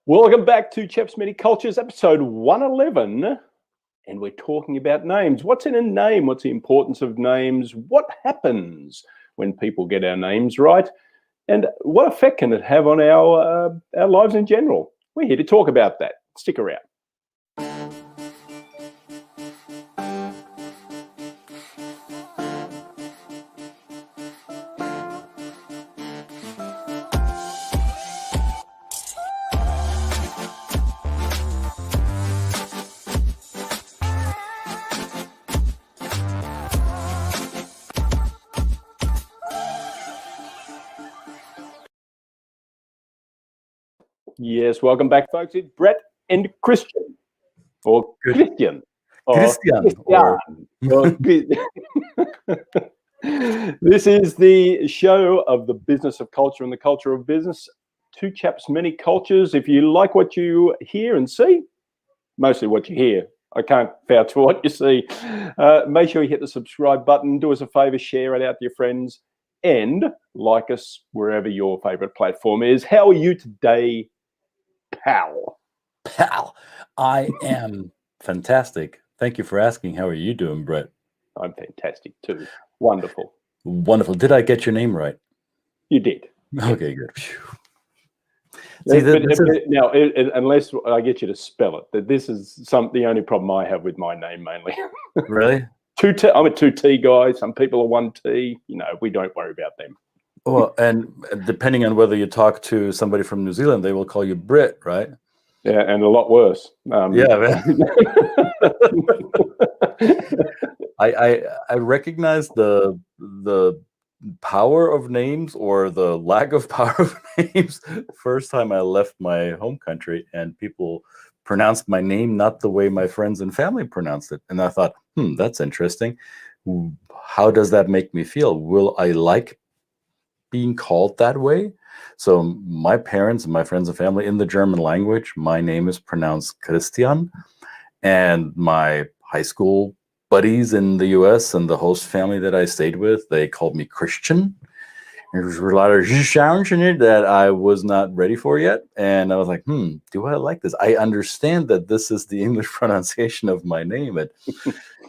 Welcome back to Chaps Many Cultures, episode 111, and we're talking about names. What's in a name? What's the importance of names? What happens when people get our names right? And what effect can it have on our lives in general? We're here to talk about that. Stick around. Yes, welcome back, folks. It's Brett and Christian, or Christian. Christian. This is the show of the business of culture and the culture of business. Two chaps, many cultures. If you like what you hear and see, mostly what you hear, I can't vouch for what you see. Make sure you hit the subscribe button. Do us a favor, share it out to your friends, and like us wherever your favorite platform is. How are you today, pal? I am fantastic. Thank you for asking. How are you doing, Brett? I'm fantastic too. Wonderful. Wonderful. Did I get your name right? You did. Okay, good. See, now, unless I get you to spell it, that this is the only problem I have with my name mainly. Really? I'm a 2T guy. Some people are 1T. You know, we don't worry about them. Well, and depending on whether you talk to somebody from New Zealand, they will call you Brit, right? Yeah, and a lot worse. Yeah, man. I recognize the power of names, or the lack of power of names, first time I left my home country and people pronounced my name not the way my friends and family pronounced it. And I thought, that's interesting. How does that make me feel? Will I like being called that way? So my parents and my friends and family, in the German language, my name is pronounced Christian, and my high school buddies in the US and the host family that I stayed with, they called me Christian. There was a lot of sounds in it that I was not ready for yet, and I was like, do I like this? I understand that this is the English pronunciation of my name, and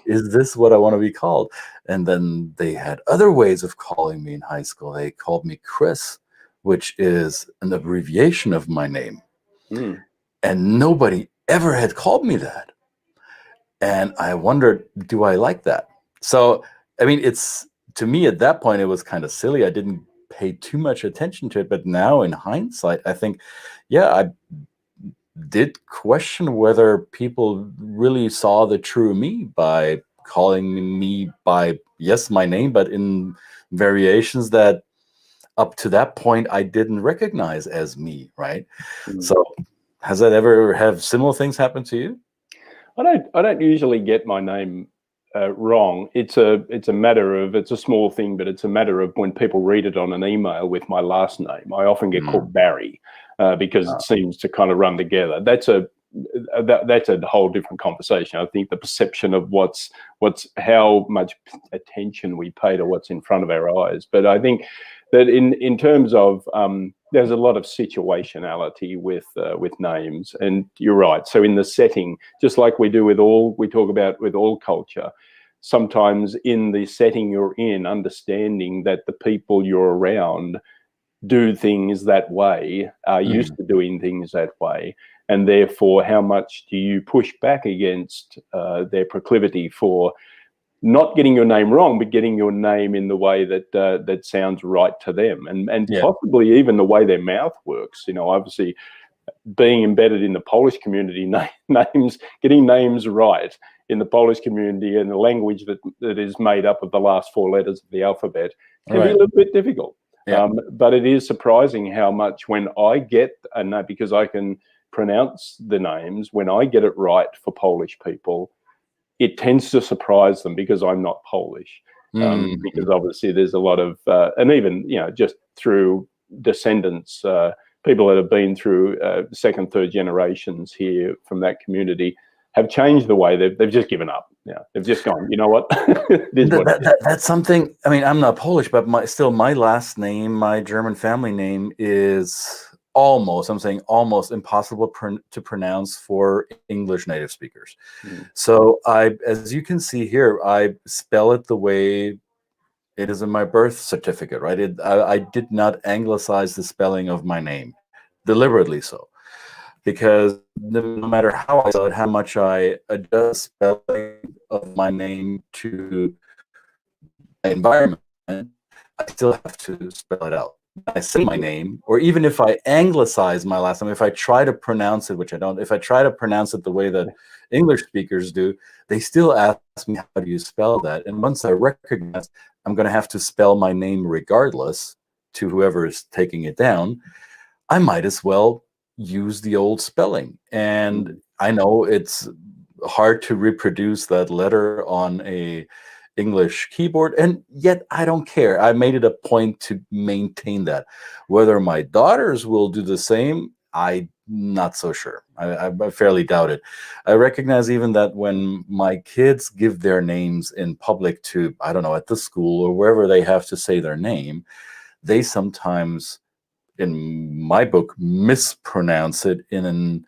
is this what I want to be called? And then they had other ways of calling me in high school. They called me Chris, which is an abbreviation of my name. And nobody ever had called me that. And I wondered, do I like that? So, I mean, to me at that point, it was kind of silly. I didn't pay too much attention to it. But now in hindsight, I think, yeah, I did question whether people really saw the true me by calling me by, yes, my name, but in variations that up to that point I didn't recognize as me, right? So has that ever have similar things happen to you? I don't usually get my name wrong. It's a matter of, it's a small thing, but it's a matter of when people read it on an email with my last name, I often get called Barry because it seems to kind of run together. That's a whole different conversation. I think the perception of how much attention we pay to what's in front of our eyes. But I think that in terms of there's a lot of situationality with names, and you're right. So in the setting, just like we talk about with all culture, sometimes in the setting you're in, understanding that the people you're around do things that way, are used to doing things that way, and therefore how much do you push back against their proclivity for not getting your name wrong, but getting your name in the way that sounds right to them, and possibly even the way their mouth works. You know, obviously being embedded in the Polish community, getting names right in the Polish community and the language that is made up of the last 4 letters of the alphabet can be a little bit difficult. But it is surprising how much when I get a name, because I can pronounce the names, when I get it right for Polish people, it tends to surprise them because I'm not Polish. Because obviously there's a lot of, and even, just through descendants, people that have been through second, third generations here from that community have changed the way they've just given up. Yeah, they've just gone, you know what? That's something. I mean, I'm not Polish, but my last name, my German family name, is almost, I'm saying almost impossible to pronounce for English native speakers. So as you can see here, I spell it the way it is in my birth certificate, right? I did not anglicize the spelling of my name, deliberately so, because no matter how I spell it, how much I adjust spelling of my name to my environment, I still have to spell it out. I say my name, or even if I anglicize my last name, if I try to pronounce it, which I don't, if I try to pronounce it the way that English speakers do, they still ask me, how do you spell that? And once I recognize I'm going to have to spell my name regardless to whoever is taking it down, I might as well use the old spelling. And I know it's hard to reproduce that letter on a English keyboard, and yet I don't care. I made it a point to maintain that. Whether my daughters will do the same, I'm not so sure. I fairly doubt it. I recognize even that when my kids give their names in public to, I don't know, at the school or wherever they have to say their name, they sometimes, in my book, mispronounce it in an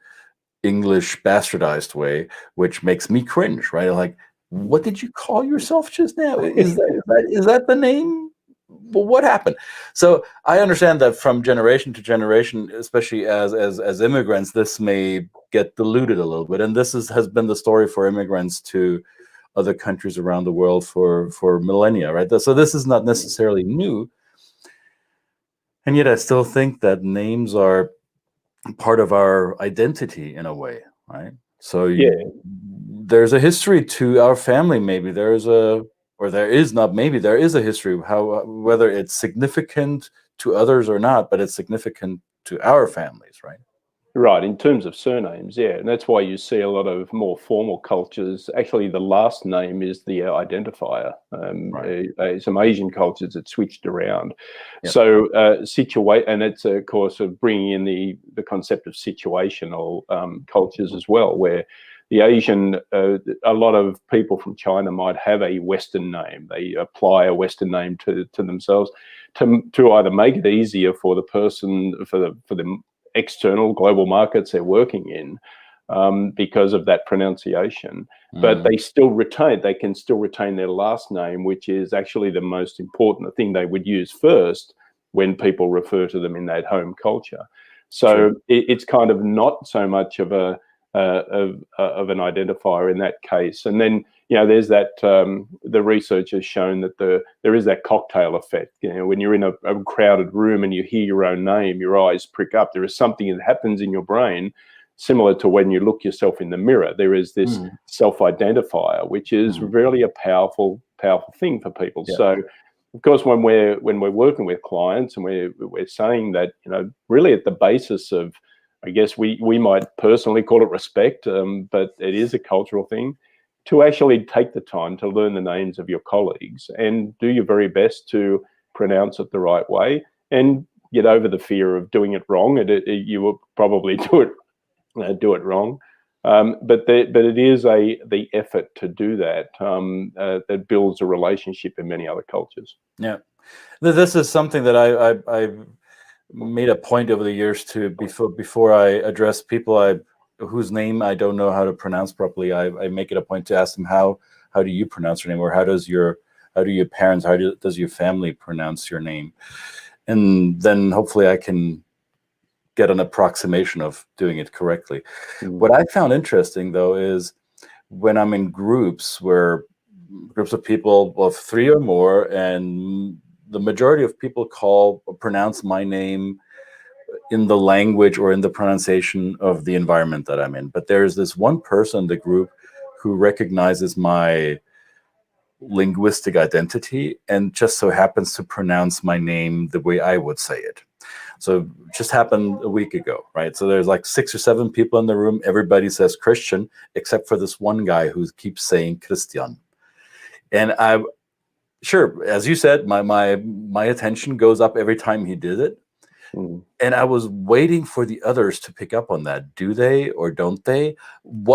English bastardized way, which makes me cringe, right? Like, what did you call yourself just now? Is that the name? Well, what happened? So I understand that from generation to generation, especially as immigrants, this may get diluted a little bit. And this has been the story for immigrants to other countries around the world for millennia, right? So this is not necessarily new. And yet I still think that names are part of our identity in a way, right? So there's a history to our family. Maybe there is a history of how, whether it's significant to others or not, but it's significant to our families, right? Right, in terms of surnames, yeah, and that's why you see a lot of more formal cultures. Actually, the last name is the identifier. Some Asian cultures that switched around. Yep. So and it's of course of bringing in the concept of situational cultures as well, where the Asian, a lot of people from China might have a Western name. They apply a Western name to themselves to either make it easier for the person, for the external global markets they're working in, because of that pronunciation. But they can still retain their last name, which is actually the most important thing they would use first when people refer to them in that home culture. So it's kind of not so much of an identifier in that case. And then, there's that, the research has shown that there is that cocktail effect. When you're in a crowded room and you hear your own name, your eyes prick up. There is something that happens in your brain similar to when you look yourself in the mirror. There is this self-identifier, which is really a powerful thing for people. Yeah. So, of course, when we're working with clients and we're saying that, really at the basis of, I guess we might personally call it respect, but it is a cultural thing, to actually take the time to learn the names of your colleagues and do your very best to pronounce it the right way and get over the fear of doing it wrong. You will probably do it wrong, but it is the effort to do that that builds a relationship in many other cultures. Yeah, this is something that I've made a point over the years to, before I address people whose name I don't know how to pronounce properly, I make it a point to ask them, how do you pronounce your name, or how do your parents, does your family pronounce your name? And then hopefully I can get an approximation of doing it correctly. What I found interesting though is when I'm in groups of people of 3 or more, and the majority of people pronounce my name in the language or in the pronunciation of the environment that I'm in. But there's this one person in the group who recognizes my linguistic identity and just so happens to pronounce my name the way I would say it. So it just happened a week ago, right? So there's like 6 or 7 people in the room. Everybody says Christian, except for this one guy who keeps saying Christian. And sure, as you said, my attention goes up every time he did it. And I was waiting for the others to pick up on that. Do they or don't they?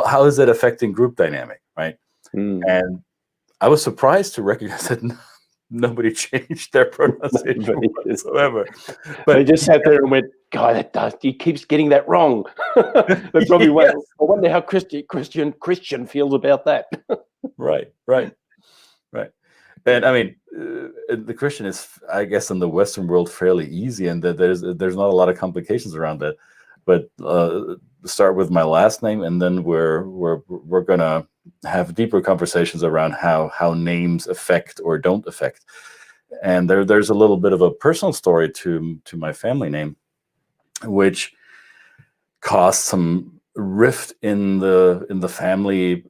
How is it affecting group dynamic, right? And I was surprised to recognize that nobody changed their pronunciation whatsoever. But they just sat there and went guy he keeps getting that wrong. That's probably why. Yes. I wonder how Christian feels about that. Right. And I mean, the Christian is, I guess, in the Western world fairly easy, and that there's not a lot of complications around that. But start with my last name, and then we're gonna have deeper conversations around how names affect or don't affect. And there's a little bit of a personal story to my family name, which caused some rift in the family,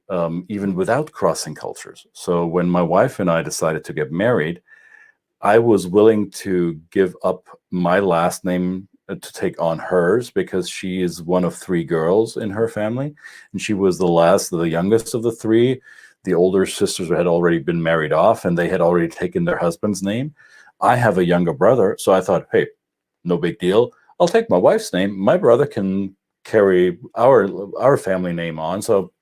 even without crossing cultures. So when my wife and I decided to get married, I was willing to give up my last name to take on hers, because she is one of 3 girls in her family, and she was the youngest of the 3. The older sisters had already been married off, and they had already taken their husband's name. I have a younger brother, so I thought, hey, no big deal. I'll take my wife's name. My brother can carry our family name on, so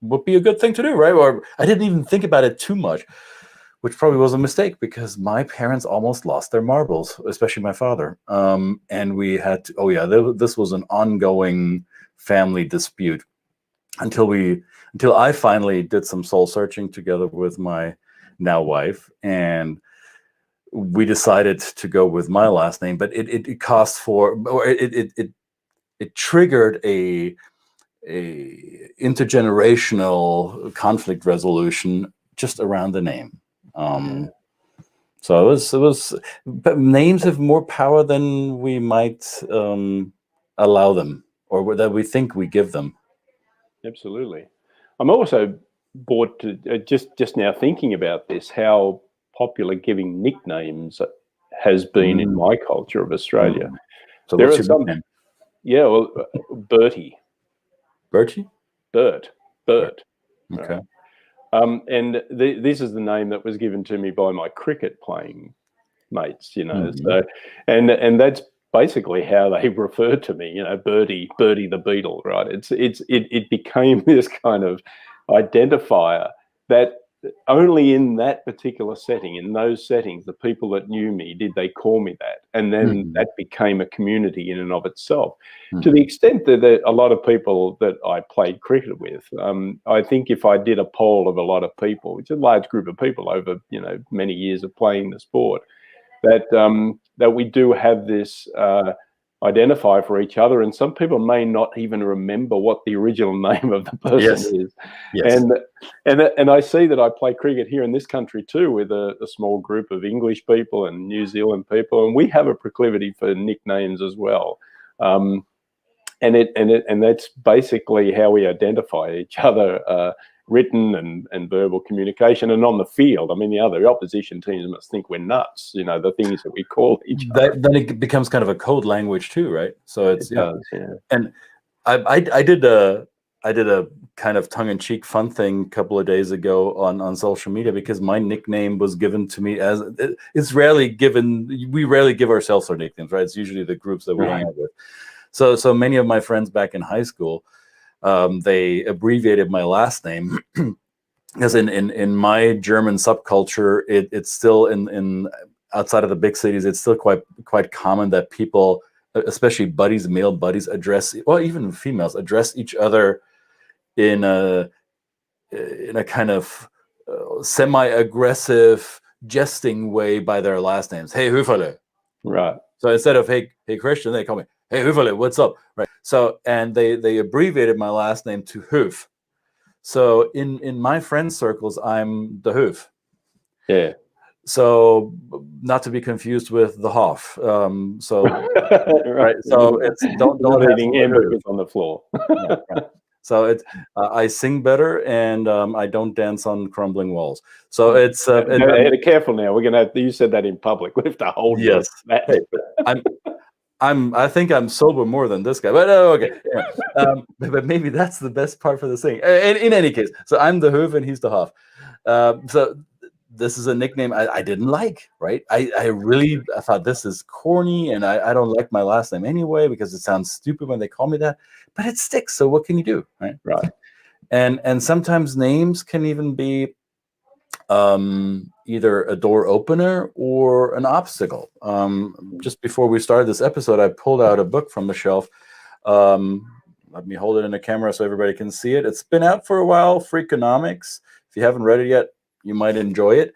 would be a good thing to do, right? Or I didn't even think about it too much, which probably was a mistake, because my parents almost lost their marbles, especially my father. And we had to, this was an ongoing family dispute until I finally did some soul searching together with my now wife, and we decided to go with my last name. But it cost for, or it triggered a intergenerational conflict resolution just around the name. So it was, but names have more power than we might allow them, or that we think we give them. Absolutely. I'm also brought to just now thinking about this, how popular giving nicknames has been in my culture of Australia. So there what's are your some nickname? Yeah, well, Bertie. Bertie? Bert. Okay. Right. And this is the name that was given to me by my cricket playing mates, you know. So, and that's basically how they refer to me, you know, Bertie the Beetle, right? It became this kind of identifier that only in that particular setting, in those settings, the people that knew me, they call me that. And then that became a community in and of itself. To the extent that a lot of people that I played cricket with, I think if I did a poll of a lot of people, which is a large group of people over, you know, many years of playing the sport, that we do have this identifier for each other, and some people may not even remember what the original name of the person is. Yes. And I see that I play cricket here in this country too, with a small group of English people and New Zealand people, and we have a proclivity for nicknames as well. And that's basically how we identify each other, written and verbal communication. And on the field, I mean, the opposition teams must think we're nuts, you know, the things that we call each other. Then it becomes kind of a code language too, right? So it does. And I did a kind of tongue-in-cheek fun thing a couple of days ago on social media, because my nickname was given to me as it's rarely given. We rarely give ourselves our nicknames, right? It's usually the groups that we hang out with. So many of my friends back in high school, they abbreviated my last name, because in my German subculture, it's still in outside of the big cities, it's still quite common that people, especially buddies, male buddies, even females, address each other in a kind of semi-aggressive, jesting way by their last names. Hey, Höferle. Right. So instead of hey Christian, they call me hey Höferle, what's up? Right. So, and they abbreviated my last name to Höf. So in my friend circles, I'm the Höf. Yeah. So not to be confused with the Hoff. Right. So it's don't eating hamburgers on the floor. Yeah, right. So I sing better, and I don't dance on crumbling walls. So it's careful now. We're gonna. You said that in public. We have to hold. Yes. Hey, I think I'm sober more than this guy, but okay. Yeah. But maybe that's the best part for the thing. In any case, so I'm the Höf and he's the Hoff. So this is a nickname I didn't like, right? I thought this is corny, and I don't like my last name anyway, because it sounds stupid when they call me that, but it sticks. So what can you do, right? Right. And sometimes names can even be either a door opener or an obstacle. Just before we started this episode, I pulled out a book from the shelf. Let me hold it in the camera so everybody can see it. It's been out for a while, Freakonomics. If you haven't read it yet, you might enjoy it.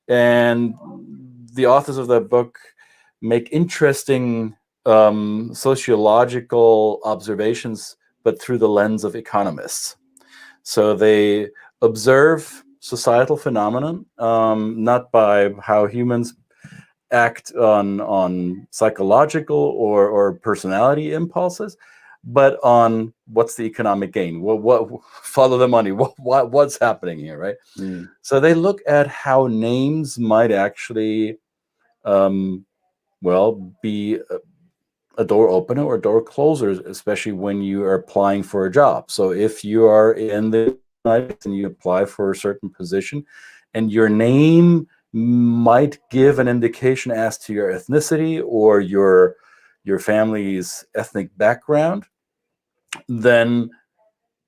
And the authors of that book make interesting sociological observations, but through the lens of economists. So they observe societal phenomenon, not by how humans act on psychological or personality impulses, but on what's the economic gain. What follow the money? What's happening here, right? So they look at how names might actually, be a door opener or door closer, especially when you are applying for a job. So if you are in the United States and you apply for a certain position, and your name might give an indication as to your ethnicity or your family's ethnic background, then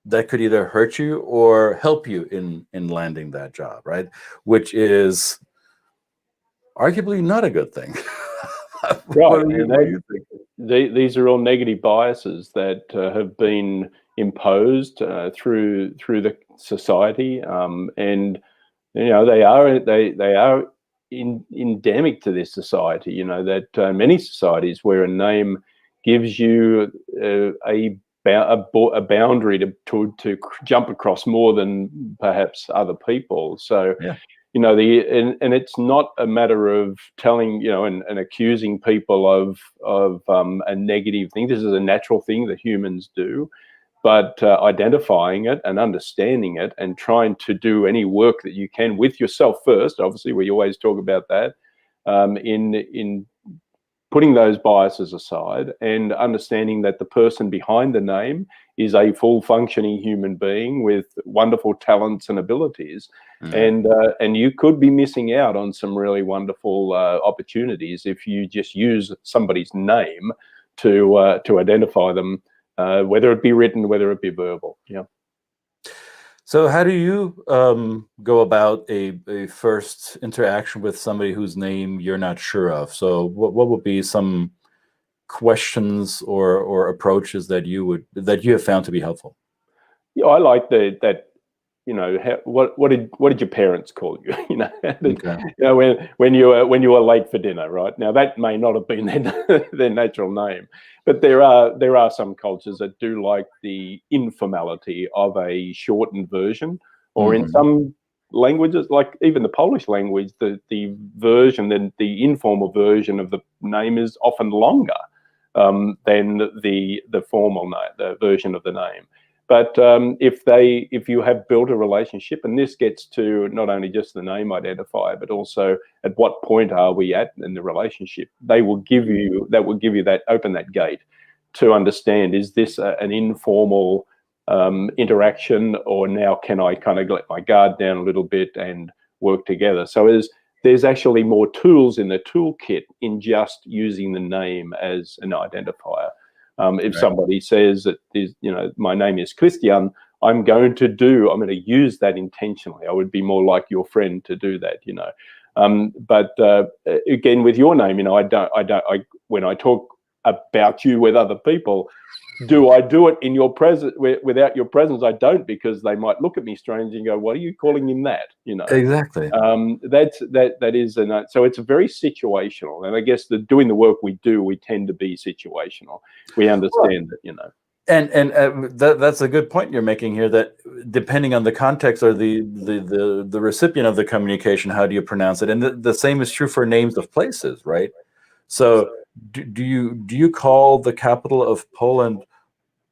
that could either hurt you or help you in landing that job, right? Which is arguably not a good thing. Right. What do you think? These are all negative biases that have been imposed through the society, and they are endemic to this society. That many societies where a name gives you a boundary to jump across more than perhaps other people. So. Yeah. And it's not a matter of telling, and accusing people of a negative thing. This is a natural thing that humans do, but identifying it and understanding it and trying to do any work that you can with yourself first. Obviously, we always talk about that in putting those biases aside and understanding that the person behind the name is a full functioning human being with wonderful talents and abilities. And you could be missing out on some really wonderful opportunities if you just use somebody's name to identify them, whether it be written, whether it be verbal. Yeah. So how do you go about a first interaction with somebody whose name you're not sure of? So what would be some questions or approaches that you have found to be helpful? Yeah, I like that. What did your parents call you? Okay. When you were late for dinner, right? Now that may not have been their natural name, but there are some cultures that do like the informality of a shortened version, or in some languages, like even the Polish language, the version, then the informal version of the name is often longer than the formal name, the version of the name. But if you have built a relationship, and this gets to not only just the name identifier, but also at what point are we at in the relationship, open that gate to understand, is this an informal interaction, or now can I kind of let my guard down a little bit and work together? So there's actually more tools in the toolkit in just using the name as an identifier. If somebody says that my name is Christian, I'm going to use that intentionally. I would be more like your friend to do that, But again, with your name, when I talk about you with other people, do I do it in your presence? Without your presence, I don't, because they might look at me strange and go, "What are you calling him that?" Exactly. That is so it's very situational, and I guess doing the work we do, we tend to be situational. We understand that, And that's a good point you're making here. That depending on the context or the recipient of the communication, how do you pronounce it? And the same is true for names of places, right? So do you call the capital of Poland?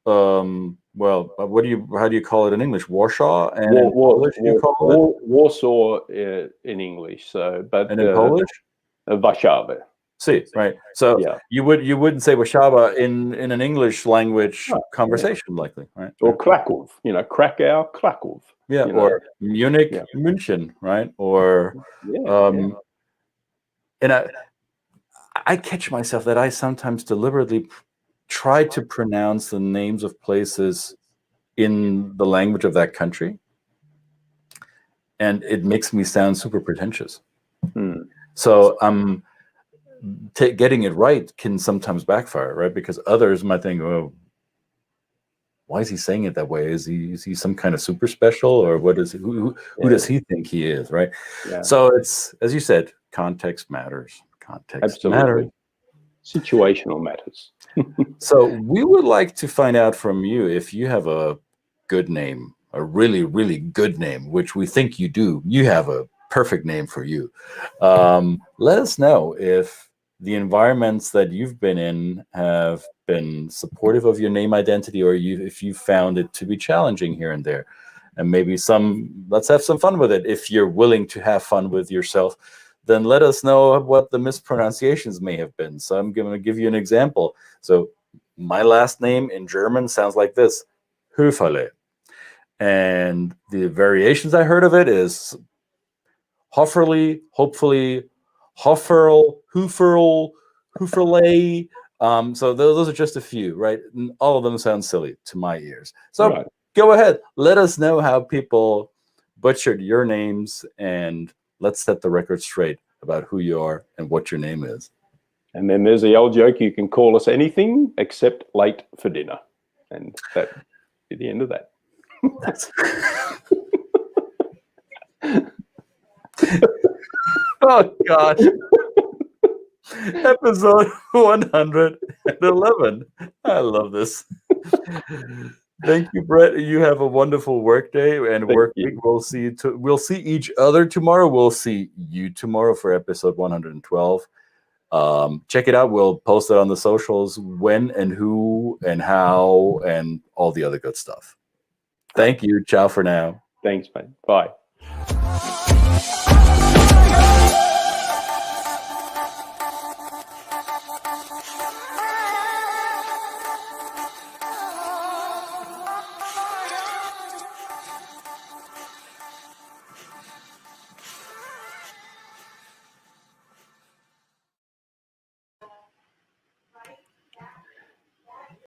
How do you call it in English? Warsaw, and in Polish you call it Warsaw in English. So, but and in Polish, Warszawa. See, right. So yeah. you wouldn't say Warszawa in an English language conversation, likely, right? Or Krakow, Krakow, Krakow. Yeah, or Munich, München, right? Or and I catch myself that I sometimes deliberately try to pronounce the names of places in the language of that country. and it makes me sound super pretentious. Hmm. So getting it right can sometimes backfire, right? Because others might think, oh, why is he saying it that way? Is he some kind of super special, or what is who does he think he is, right? Yeah. So it's, as you said, context matters. Context Absolutely. matters. Situational matters. So we would like to find out from you if you have a good name, a really, really good name, which we think you do. You have a perfect name for you. Let us know if the environments that you've been in have been supportive of your name identity, or if you found it to be challenging here and there. And maybe let's have some fun with it. If you're willing to have fun with yourself, then let us know what the mispronunciations may have been. So I'm going to give you an example. So my last name in German sounds like this, Höferle. And the variations I heard of it is Höferle, hopefully, Höferle, Höferle. So those are just a few, right? And all of them sound silly to my ears. So Go ahead. Let us know how people butchered your names, and let's set the record straight about who you are and what your name is. And then there's the old joke, you can call us anything except late for dinner. And that'd be the end of that. Oh, gosh. Episode 111. I love this. Thank you, Brett. You have a wonderful work day and work week. We'll see each other tomorrow. We'll see you tomorrow for episode 112. Check it out. We'll post it on the socials, when and who and how and all the other good stuff. Thank you. Ciao for now. Thanks, mate. Bye.